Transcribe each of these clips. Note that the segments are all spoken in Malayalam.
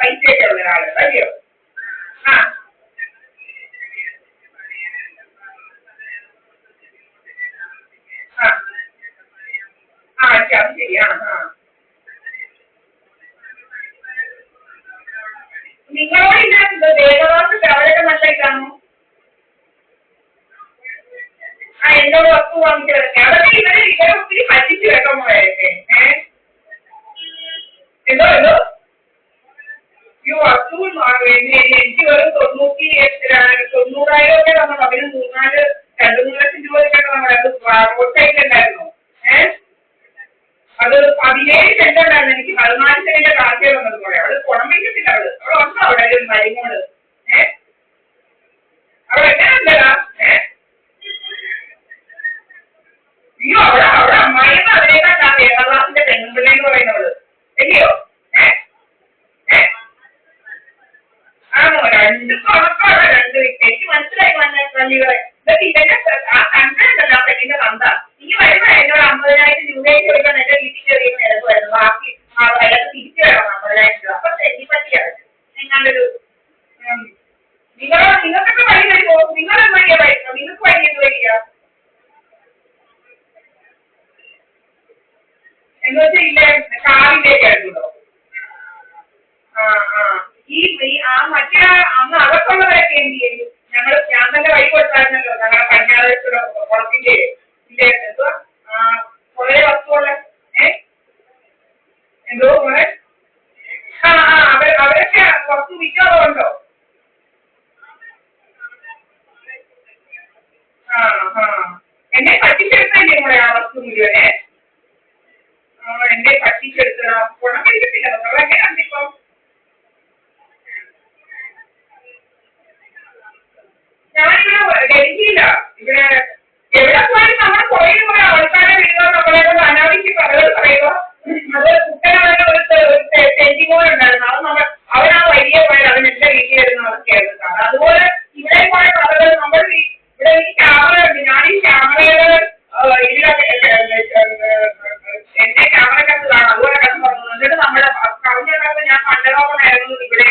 പൈസയൊക്കെ ഉള്ള ഒരാള് അല്ലയോ? ആ ആ ആ അത് ശരി. ആ ആ നിങ്ങളോട് ഇല്ലാത്തത് ദേവദാസൊക്കെ അവരൊക്കെ നല്ല ഇതാണോ? ആ എന്നോട് വസ്തു വാങ്ങിച്ചതൊക്കെ അതൊക്കെ ഇവരെ ഒത്തിരി പറ്റിച്ചു കേട്ടോ മോളെയൊക്കെ. എന്തോ എന്തോ ഈ വസ്തു എനിക്ക് വെറും 90,000 ഒക്കെ നമ്മൾ അതിന് 2-3 ലക്ഷം രൂപയൊക്കെ നമ്മൾ അത് റോഡ് സൈഡിലുണ്ടായിരുന്നു. അത് 17 സെന്റ് ഉണ്ടായിരുന്നു. എനിക്ക് 14 സെന്റിന്റെ കാർഷിക വന്നത് പോലെ അവള് കുണം വയ്ക്കത്തില്ല. അവള് ഉണ്ടോ അവിടെ ഒരു മരുമോള്? അവിടെ എങ്ങനെ ഉണ്ടടാ? അയ്യോ അവിടെ അമ്മായിന്ന് അതിനേക്കാൾ കേരളാസിന്റെ പെൺപിള്ളേ എന്ന് പറയുന്നവള് അല്ലയോ? ആണോ? 2 കണക്കാണ് 2. എനിക്ക് മനസ്സിലായി വല്ലികളെ. ഇതൊക്കെ ഇതൊക്കെ ആ കണ്ടല്ലോ ആ പെണ്ണിന്റെ തന്ത. ഈ വരുന്ന എന്നോട് 50,000 രൂപയ്ക്ക് ചോദിക്കാൻ എന്റെ വീട്ടിൽ ചെറിയ നിലവായിരുന്നു. ബാക്കി അയാൾക്ക് തിരിച്ചു വേണം 50,000 രൂപ. അപ്പൊ തെറ്റിപ്പറ്റിയാണ് നിങ്ങളൊരു നിങ്ങൾക്കൊക്കെ വഴി വരുമോ? നിങ്ങളൊരു വഴിയാ വരുമോ? നിങ്ങൾക്ക് വഴി എന്ത് വഴിയാ എന്ന് വെച്ചാൽ ഇല്ല കാറിലേക്ക് ആയിരുന്നല്ലോ. ആ ആ ഈ ആ മറ്റേ അന്ന് അകത്തുള്ളവരൊക്കെ എന്ത് ചെയ്യും? ഞാൻ തന്നെ വഴി കൊടുത്തായിരുന്നല്ലോ ഞങ്ങളുടെ പഞ്ചായത്ത് കുളത്തിന്റെ ഇല്ലേ എന്തുവാ കുറെ വസ്തുള്ള എന്തോ കുറെ ആ ആ അവരൊക്കെ വസ്തു വിൽക്കാറുണ്ടോ? ആ ആ എന്നെ പറ്റിച്ചെടുത്തല്ലേ കൂടെ ആ വസ്തു മുഴുവനെ? എന്നെ പറ്റിച്ചെടുത്തതാ. ഗുണം കഴിക്കത്തില്ല നമ്മളെങ്ങനെയാണ് ഇപ്പം? ഞാനിവിടെ ഡൽഹിയിലാ. ഇവിടെ എവിടെ പോയാലും നമ്മൾ പുറകിൽ കുറെ ആൾക്കാരെ വിടുക, നമ്മളെ കൊണ്ട് അനാവശ്യ കഥകൾ പറയുക. അത് കുട്ടനാട് ഒരു സെന്റിമോനുണ്ടായിരുന്നു. അത് അവനാ വഴിയെ പോയത് അവൻ എന്റെ വീട്ടിൽ വരുന്ന അവസ്ഥയായിരുന്നു കഥ. അതുപോലെ ഇവിടെ പോയ കഥകൾ നമ്മൾ ഇവിടെ ഈ ക്യാമറ ഉണ്ട്. ഞാൻ ഈ ക്യാമറയുടെ ഇതിലൊക്കെ എന്റെ ക്യാമറക്കകത്ത് കാണാം. അതുപോലെ കഥ പറഞ്ഞു. എന്നിട്ട് നമ്മുടെ പറഞ്ഞ കഥ ഞാൻ കണ്ടതോന്നായിരുന്നു ഇവിടെ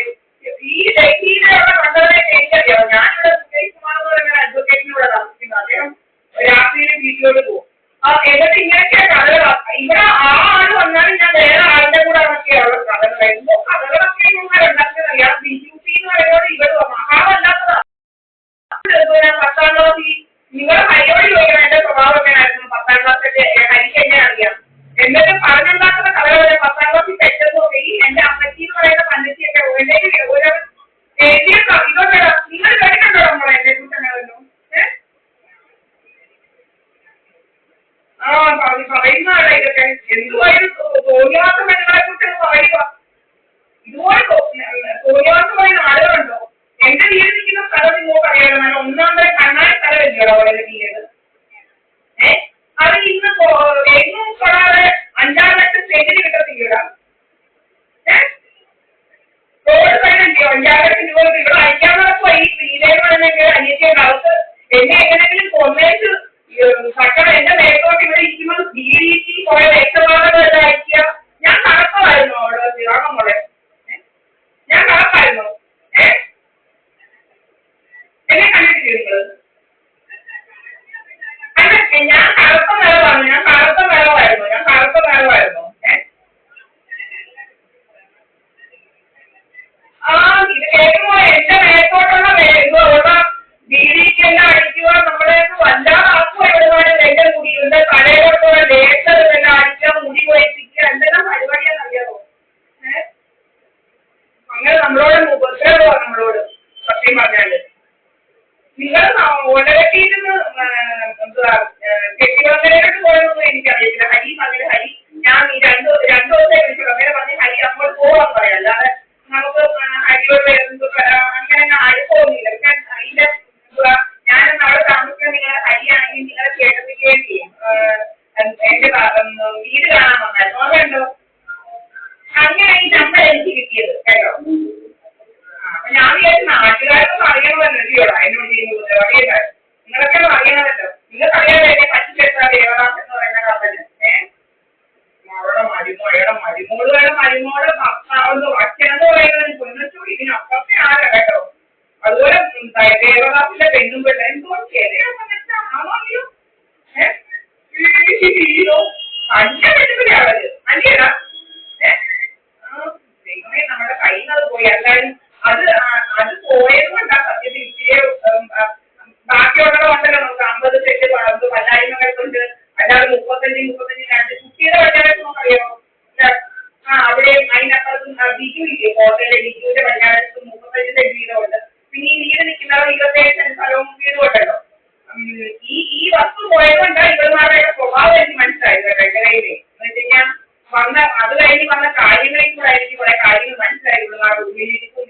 ഈ ഡൽഹിയിലുള്ള കണ്ടതിനൊക്കെ എനിക്കറിയാം. ഞാനിവിടെ സുരേഷ്കുമാർ എന്ന് പറയുന്ന അഡ്വക്കേറ്റിനൂടെ താമസിക്കുന്നത്. അദ്ദേഹം രാത്രിയിൽ വീട്ടിലോട്ട് പോകും. എന്നിട്ട് ഇങ്ങനെയൊക്കെ കഥകൾ ഇവിടെ ആ ആള് വന്നാലും ഞാൻ വേറെ ആളുടെ കൂടെ അതൊക്കെയാണ് കഥകൾ. എന്തോ കഥകളൊക്കെ ഉണ്ടാക്കുന്നത് അറിയാം. ബിജുപി എന്ന് പറയുന്നത് ഇവിടെ മഹാവല്ലാത്തതാണ്. 10ാം ക്ലാസ് നിങ്ങളുടെ ഹരിയോട് ചോദിക്കണം എന്റെ സ്വഭാവം എങ്ങനെയായിരുന്നു 10ാം ക്ലാസ്സിന്റെ ഹരിക്ക് എന്നെ അറിയാം. എന്നിട്ട് പറഞ്ഞുണ്ടാക്കുന്ന കഥകൾ 10ാം ക്ലാസ്സിൽ തെറ്റൊക്കെ ഈ എന്റെ അമ്മച്ചി എന്ന് പറയുന്ന പണ്ടച്ചിയൊക്കെ ഓരോ എഴുതിയ ഇതൊക്കെ നിങ്ങൾ കേട്ടിട്ടുണ്ടോ നമ്മളെ എന്നെ കുറിച്ചല്ലോ? ആ പറയുന്നതാണ് ഇതൊക്കെ. എന്തുവായാലും തോന്നിവാസം പെണ്ണുങ്ങളെ കുറിച്ച് പറയുക. ഇതുപോലെ തോന്നിവാസം പറയുന്ന ആളുകളുണ്ടോ? എന്റെ വീട് നിൽക്കുന്ന സ്ഥലം നിങ്ങൾക്ക് അറിയാലോ. നല്ല 1-ാം തരം കണ്ണാടി സ്ഥലമില്ലയോ അവിടെ വീട്? അത് ഇന്ന് എങ്ങും തൊടാതെ 5-6 ലക്ഷം സെന്റിന് കിട്ടത്തില്ലടാ. റോഡ് സൈഡില്ലയോ 5-6 ലക്ഷം രൂപ ഇവിടെ അയക്കാൻ നടക്കുവാ. ഈ ശ്രീദേവനൊക്കെ അനിയത്തിയുടെ അവസ്ഥ എന്നെ എങ്ങനെയെങ്കിലും കൊന്നേച്ച് സക്കട എന്റെ നേരത്തോട്ട് ഇവിടെ ഇരിക്കുമ്പോൾ DDT കുറെ രക്ഷപാതകളെല്ലാം അയക്കുക. ഞാൻ കടക്കമായിരുന്നു അവിടെ ആണോ മോളെ? ഞാൻ കടക്കായിരുന്നു. എന്നെ കണ്ടിട്ടില്ലേ നിങ്ങള്? അല്ല ഞാൻ കറുത്ത നിറവായിരുന്നു. ഞാൻ കറുത്ത നിറവായിരുന്നു. ആ ഇത് കേൾക്കുമ്പോ എന്റെ മേത്തോട്ടുള്ള ഉള്ള DDT എല്ലാം അടിക്കുക. നമ്മളെ വല്ലാതാക്കുക. ഒരുപാട് എന്റെ മുടിയുണ്ട് തലയിലോട്ടുള്ള ലേസെല്ലാം അടിക്കുക, മുടി കൊഴിപ്പിക്കുക, എന്തെല്ലാം പരിപാടിയാണെന്നറിയാമോ? അങ്ങനെ നമ്മളോട് ഉപദ്രവമാണ് നമ്മളോട് സത്യം പറഞ്ഞാല്. നിങ്ങൾ ഒലവട്ടിയിരുന്ന് എന്തുവാ കെട്ടിവളങ്ങരയിലോട്ട് പോയതൊന്നും എനിക്കറിയത്തില്ല. ഹരി മകന് ഹരി ഞാൻ ഈ രണ്ടു ദിവസമേ വിളിച്ചുള്ളൂ. അങ്ങനെ പറഞ്ഞ് ഹരി അങ്ങോട്ട് പോകാൻ പറയാം. അല്ലാതെ നമുക്ക് ഹരിയോട് അങ്ങനെ അടുപ്പമൊന്നുമില്ല. പക്ഷെ അതിന്റെ എന്തുവാ ഞാനൊന്ന് അവിടെ താമസിക്കാൻ നിങ്ങളെ ഹരിയാണെങ്കിൽ നിങ്ങളെ ചേട്ടത്തിക്ക് വേണ്ടി എന്റെ വീട് കാണാൻ വന്നായിരുന്നു. അതുണ്ടോ? അങ്ങനെ ഈ നമ്പർ എനിക്ക് കിട്ടിയത് കേട്ടോ. അപ്പൊ ഞാൻ വിചാരിച്ചു നാട്ടുകാർക്കൊന്നും അറിയണമല്ലോ ഇല്ലയോടാ എന്നോട് ചെയ്യുന്നത്. അറിയട്ടെ നിങ്ങളൊക്കെ അറിയണമല്ലോ. നിങ്ങൾക്കറിയാമോ എന്നെ പറ്റിച്ചെടുത്ത ദേവദാസ് എന്ന് പറയുന്ന കഥന്? അവളുടെ മരുമോളുടെ ഭർത്താവെന്ന് അച്ഛനെന്ന് പറയുന്നത് ഇതിനപ്പുറത്തെ ആരാ കേട്ടോ. അതുപോലെ ദേവദാസിന്റെ പെണ്ണും പെണ്ണ എന്തോ ആണോ അഞ്ച പെണ്ണുപിടി അവര് അല്ലടാ. ദൈവമേ നമ്മുടെ കയ്യിൽ നിന്ന് അത് പോയി. എന്തായാലും അത് പോയത് കൊണ്ടാ സത്യത്തിൽ ഇച്ചിരി ബാക്കിയുള്ളത് കൊണ്ടല്ലോ നമുക്ക് 50 സെന്റ് വല്ലായ്മകൾക്കുണ്ട്. അല്ലാതെ 35 രണ്ട് കുട്ടിയുടെ വല്ലായ്മ നമുക്കറിയാമോ. അവിടെ അതിനപ്പുറത്തും ബിജു ഇല്ലേ ഹോട്ടലിലെ ബിജുവിന്റെ വല്ലായ്മ 35 സെന്റ് വീതമുണ്ട്. പിന്നെ ഈ വീട് നിൽക്കുന്നവർ 27 സെന്റ് സ്ഥലവും വീടുമുണ്ടല്ലോ. ഈ വസ്തു പോയതുകൊണ്ട് ഇവന്മാരുടെ സ്വഭാവം എനിക്ക് മനസ്സിലായത് കേട്ടോ. എങ്ങനെയില്ലേ എന്ന് വെച്ച് കഴിഞ്ഞാൽ അത് കഴിഞ്ഞ് വന്ന കാര്യങ്ങളിൽ കൂടെ എനിക്ക് കുറെ കാര്യങ്ങൾ മനസ്സിലായി. ഇവളുമാരുടെ ഉള്ളിലിരിക്കും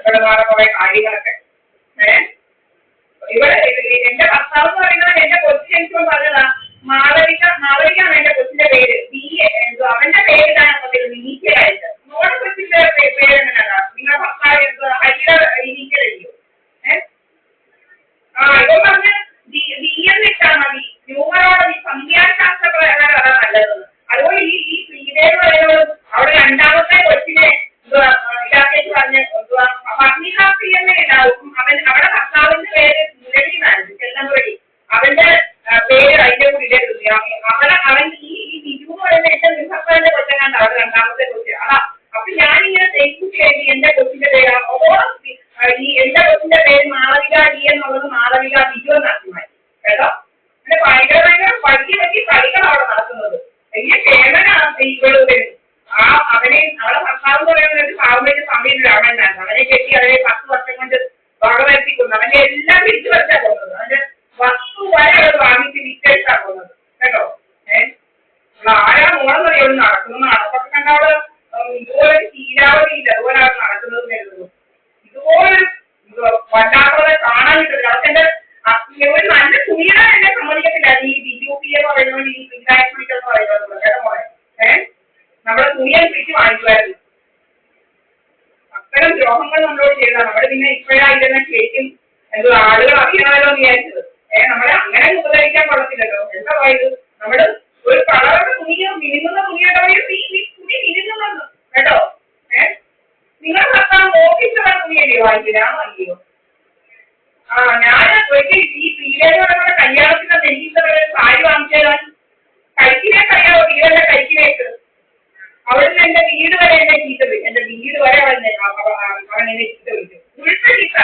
ഇവളുമാരുടെ കുറെ കാര്യങ്ങളൊക്കെ. ഇവിടെ എന്റെ ഭർത്താവ് എന്ന് പറയുന്നത് എന്റെ കൊച്ചു എനിക്കും പറഞ്ഞതാ. മാളവികാണ് എന്റെ കൊച്ചിന്റെ പേര്. അവന്റെ പേര് ഇതാണ് ഇനീഷ്യലായിട്ട്. മോടെ കൊച്ചിന്റെ പേര് എങ്ങനെയാ നിങ്ങളുടെ ഭർത്താവ് ഹരിയുടെ ഇനീഷ്യലല്ലോ. ഇവൻ പറഞ്ഞ് DN ഇട്ടാൽ മതി. ന്യൂമറോളജി സംഖ്യാശാസ്ത്ര പ്രകാരം അതാ നല്ലത്. അതുപോലെ ഈ ശ്രീദേവി പറയുന്നതും അവിടെ രണ്ടാമത്തെ കൊച്ചിനെ ഇതാക്കിയിട്ട് പറഞ്ഞ് പത്നികാസ്ത്രീ എന്നേ ഉണ്ടാവും. അവിടെ ഭർത്താവിന്റെ പേര് മുരളി എന്നായിരുന്നു, ചെല്ലമുരളി. അവന്റെ പേര് അതിന്റെ കൂടെ ഇടരുത്. അവൻ ഈ ബിജു എന്ന് പറയുന്ന എന്റെ ഭർത്താവിന്റെ കൊച്ചനാണ് അവിടെ രണ്ടാമത്തെ കൊച്ച്. അപ്പൊ ഞാനിങ്ങനെ ഫേസ്ബുക്ക് എഴുതി എന്റെ കൊച്ചിന്റെ പേര് ഈ എന്റെ കൊച്ചിന്റെ പേര് മാളവിക ഡി എന്നുള്ളത് മാളവിക ബിജു എന്നാക്കി മാറ്റി കേട്ടോ. പിന്നെ ഭയങ്കര വലിയ കളികൾ അവിടെ നടക്കുന്നത്. വലിയ ക്ഷേമനാണ് ഇവളുടെ. അവനെ അവളെ ഭർത്താവ് എന്ന് പറയുന്നത് പാവമേറ്റ് സമയം രാമനായിരുന്നു. അവനെ കെട്ടി അവരെ 10 വർഷം കൊണ്ട് വകവരുത്തിക്കുന്നു. അവന്റെ എല്ലാം പിരിച്ചു വരച്ചാ പോകുന്നത്. അവന്റെ വസ്തു വരെ അവർ വാങ്ങിച്ച് വിറ്റഴിച്ചാ പോകുന്നത് കേട്ടോ. ആരാ മോളെന്നറിയോട് നടക്കുന്നു. നടപ്പൊക്കെ കണ്ടവള് ഇതുപോലെ ശീലാവധിയില്ല. അതുപോലെ അവർ നടക്കുന്നത് കരുതുന്നു. ഇതുപോലെ വല്ലാത്തവരെ കാണാൻ കിട്ടില്ല. അതൊക്കെ ഒരു നല്ല തുണിയുടെ എന്നെ സമ്മതിക്കത്തില്ല. ഈ BUP എന്ന് പറയുന്നത് ഈ പിന്നായിട്ട് പിടിക്കെന്ന് പറയുന്നത് കേട്ടോ മോളെ. നമ്മളെ തുണിയെ പിടിച്ച് വാങ്ങിക്കുമായിരുന്നു. അത്തരം ദ്രോഹങ്ങൾ നമ്മളോട് ചെയ്തതാണ്. നമ്മള് പിന്നെ ഇപ്പോഴായിരുന്ന ശരിക്കും ആളുകൾ അറിയണമല്ലോ എന്ന് വിചാരിച്ചത്. നമ്മളെ അങ്ങനെ ഉപദ്രവിക്കാൻ കൊള്ളത്തില്ലല്ലോ. എന്താ പറയുന്നത്, നമ്മള് ഒരു കളറുടെ തുണിയോ മിനുങ്ങുന്ന തുണിയുടെ ഈ തുണി മിനുങ്ങുന്നു കേട്ടോ. നിങ്ങളുടെ ഭർത്താവ് ഓഫീസിലുള്ള തുണിയല്ലേ വാങ്ങിച്ചില്ല വാങ്ങിയോ? ഞാൻ ഈ ശ്രീദേവിയുടെ കല്യാണത്തിന് എനിക്ക് സാരി വാങ്ങിച്ചാൽ കൈക്കിലേക്ക് അറിയാമോ? വീടിന്റെ കൈക്കിലേക്ക് അവിടുന്ന് എന്റെ വീട് വരെ എന്നെ ചീത്ത വിളിച്ചു. എന്റെ വീട് വരെ അവൻ എന്നെ ചീത്ത വിളിച്ചു. ഉൾപ്പെട്ട ചീത്ത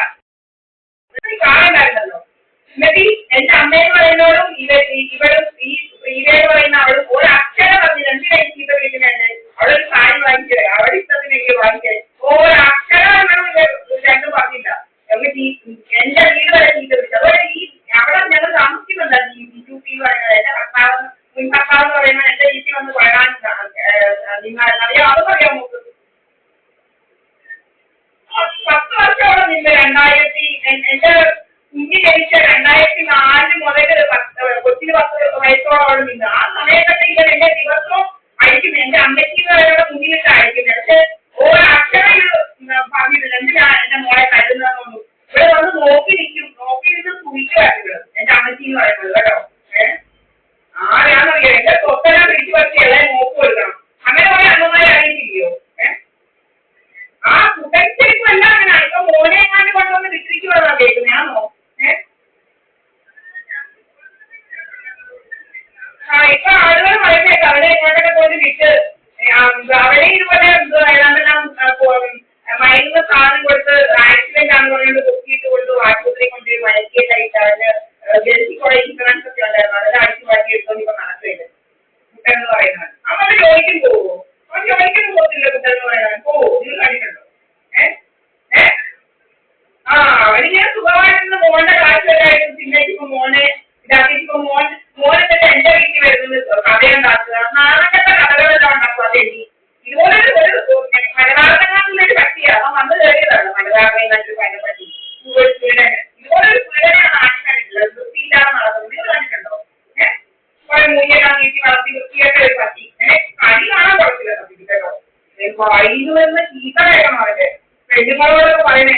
കാണണ്ടായിരുന്നല്ലോ. എന്നിട്ട് എന്റെ അമ്മയെന്ന് പറയുന്നവരും ഇവരും ഈ ശ്രീദേവി പറയുന്ന അവളും ഒരക്ഷരം പറഞ്ഞില്ല. എന്തിനാ ചീത്ത വിളിക്കുന്നുണ്ട്? അവളൊരു സാരി വാങ്ങിച്ചത് അവളുടെ ഇഷ്ടത്തിനെങ്കിൽ വാങ്ങിച്ചത്. ഒരക്ഷരം രണ്ടും പറഞ്ഞില്ല. എന്നിട്ട് എന്റെ വീട് വരെ ചീത്ത വിളിച്ചു. അതുപോലെ അവിടെ ഞങ്ങൾ താമസിക്കുന്നുണ്ടായിരുന്നു. ഈ BUP പറയുന്നത് എന്റെ മുൻ ഭർത്താവ് എന്ന് പറയുന്നത് എന്റെ വീട്ടിൽ വന്ന് പറയാനാണ്. അറിയാം, അതൊന്നും അറിയാം. നമുക്ക് 10 വർഷത്തോളം നിന്ന് 2000 എന്റെ കുഞ്ഞ് ജനിച്ച 2004 മുതൽ കൊച്ചിന് 10 വയസ്സോളം അവിടെ നിന്ന്. ആ സമയത്തൊക്കെ ഇവർ എന്റെ ദിവസവും അയക്കുന്നു. എന്റെ അമ്മയ്ക്ക് അവരുടെ മുന്നിലിട്ട് അയക്കുന്നത്. പക്ഷെ ഒരക്ഷരം പറഞ്ഞിട്ടില്ല. എന്തിനാ എന്റെ മോളെ കരുതുന്നതെന്നൊന്നും. ഇവിടെ വന്ന് നോക്കിയിരുന്ന് കുഴിക്കുമായിരുന്നു എന്റെ അമ്മച്ചി എന്ന് പറയുന്നത് കേട്ടോ. ആരാന്നറിയാം. എന്റെ സ്വത്തെല്ലാം പിടിച്ചു പറ്റി എല്ലാം നോക്കി കൊടുക്കണം. അങ്ങനെ കുറെ അമ്മമാരെ അറിയിച്ചില്ലയോ? ആ കുട്ടയ്ക്കും എല്ലാം അങ്ങനെയാണ്. ഇപ്പൊ മോനെ എങ്ങാണ്ട് കൊണ്ടുവന്ന് വിക്രിക്ക് വേണം കേൾക്കുന്നത്. ഞാനോ ഇപ്പൊ ആളുകൾ പറയുന്നേക്ക് അവിടെ ഇങ്ങോട്ടൊക്കെ പോയി വിട്ട് അവിടെ ഇതുപോലെ ഏതാണ്ടെല്ലാം മയങ്ങുന്ന സാധനം കൊടുത്ത് ആക്സിഡന്റ് ആണെന്ന് പറഞ്ഞുകൊണ്ട് പൊക്കിയിട്ട് കൊണ്ട് ആശുപത്രി കൊണ്ട് മയക്കിയിട്ടായിട്ട് അവന് ജനിച്ച് കുറെ ഇൻഷുറൻസ് ഒക്കെ ഉണ്ടായിരുന്നു. അതെല്ലാം അടിച്ചു മാറ്റി എടുത്തോണ്ട് ഇപ്പൊ നടക്കുകയില്ല കുട്ടെന്ന് പറയുന്നത്. അവൻ ജോലിക്കും പോവോ? അവൻ ജോലിക്കൊന്നും പോകത്തില്ല കുട്ടെന്ന് പറയുന്നത്. പോവോ? നിങ്ങൾ കണ്ടിട്ടുണ്ടോ? അവനിങ്ങനെ സുഖമായിട്ടിരുന്ന് മോന്റെ കാഴ്ചവരായിരുന്നു. പിന്നെ ഇപ്പൊ മോനെ ഇതാക്കിയിപ്പോ മോനെ തന്നെ എന്റെ വീട്ടിൽ വരുന്നത് കഥയുണ്ടാക്കുക. നാളത്തെ കഥകളെല്ലാം ഉണ്ടാക്കുക. അതെഴുതി ഇതുപോലെ ഒരു മലയാളത്തിനൊരു പറ്റിയാണ്. അവൻ വന്ന് കയറിയതാണ് മലയാളത്തിൽ പറ്റി പീഡന. ഇതുപോലെ ഒരു പീഡനയാണ് നാട്ടിലുള്ളത്. വൃത്തിയില്ലാതെ നടക്കുന്നത്. നിങ്ങൾ കണ്ടിട്ടുണ്ടോ? കുറെ മൂല്യം വീട്ടിൽ വളർത്തി വൃത്തിയായിട്ട് ഒരു പറ്റി കടി കാണാൻ കുഴപ്പമില്ല. കേട്ടോ വൈകുന്നു വരുന്ന ചീത്ത കേൾക്കണം. അവരുടെ പെണ്ണുങ്ങളോടൊക്കെ പറയുന്നത്